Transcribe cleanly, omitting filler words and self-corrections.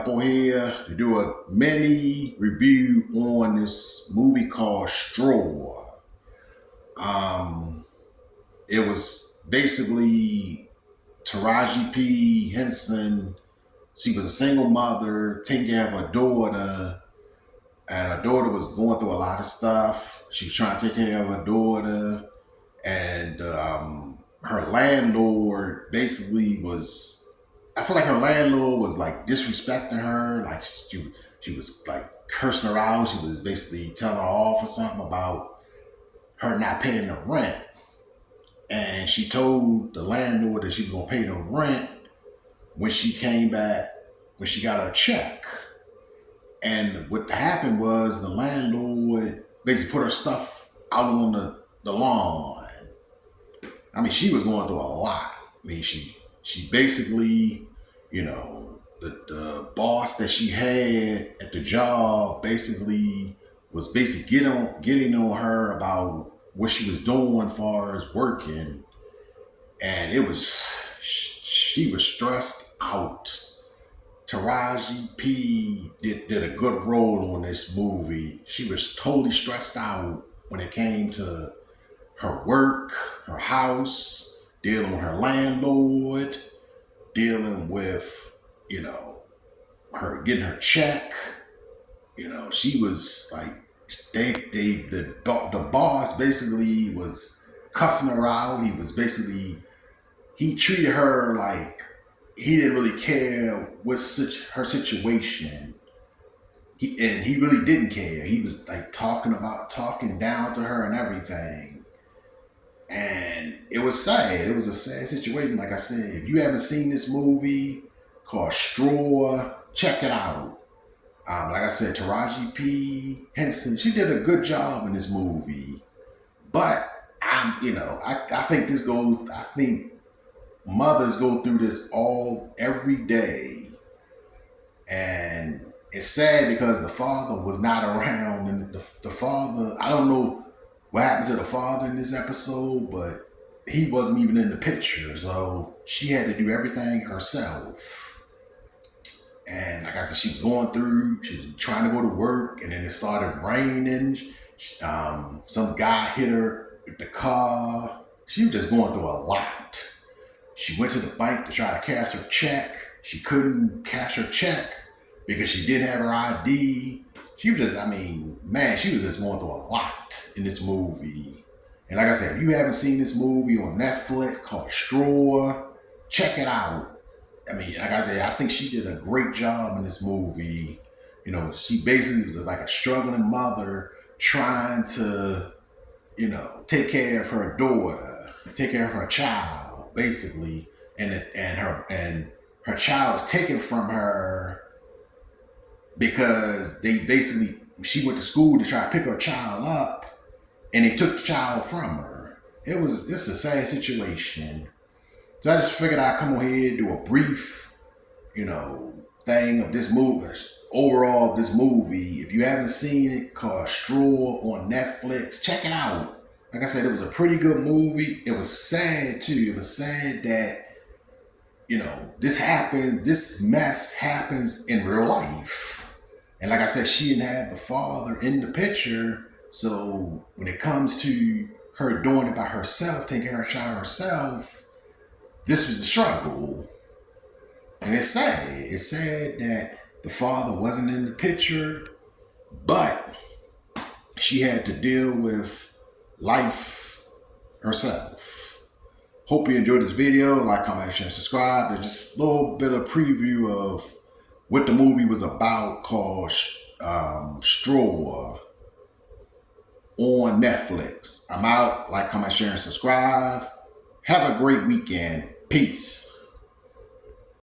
up on here to do a mini review on this movie called Straw. Um, it was basically Taraji P. Henson. She was a single mother taking care of her daughter, and her daughter was going through a lot of stuff. She was trying to take care of her daughter, and her landlord basically was. I feel like her landlord was like disrespecting her. Like she was like cursing her out. She was basically telling her off or something about her not paying the rent. And she told the landlord that she was gonna pay the rent when she came back, when she got her check. And what happened was the landlord basically put her stuff out on the lawn. I mean, she was going through a lot. I mean, she basically, the boss that she had at the job basically was basically getting on her about what she was doing as far as working, and she was stressed out. Taraji P did a good role on this movie. She was totally stressed out when it came to her work, her house, dealing with her landlord, dealing with, her getting her check. She was like, the boss basically was cussing her out. He treated her like he didn't really care her situation. He really didn't care. He was like talking down to her and everything. And it was sad. It was a sad situation. Like I said, if you haven't seen this movie called Straw, check it out. Like I said, Taraji P. Henson, she did a good job in this movie. But I think mothers go through this every day. And it's sad because the father was not around, and the father, I don't know what happened to the father in this episode, but he wasn't even in the picture. So she had to do everything herself. And like I said, she was trying to go to work, and then it started raining. Some guy hit her with the car. She was just going through a lot. She went to the bank to try to cash her check. She couldn't cash her check because she didn't have her ID. She was just going through a lot in this movie. And like I said, if you haven't seen this movie on Netflix called Straw, check it out. I mean, like I said, I think she did a great job in this movie. She basically was like a struggling mother trying to, take care of her daughter, take care of her child, basically. And her child was taken from her because she went to school to try to pick her child up, and they took the child from her. It's a sad situation. So I just figured I'd come on here and do a brief, thing of this movie, overall of this movie. If you haven't seen it, called Straw on Netflix, check it out. Like I said, it was a pretty good movie. It was sad too. It was sad that, this mess happens in real life. And like I said, she didn't have the father in the picture. So when it comes to her doing it by herself, taking care of her child herself, this was the struggle. And it's sad. It's sad that the father wasn't in the picture, but she had to deal with life herself. Hope you enjoyed this video. Like, comment, share, and subscribe. There's just a little bit of preview of what the movie was about called Straw on Netflix. I'm out. Like, comment, share, and subscribe. Have a great weekend. Peace.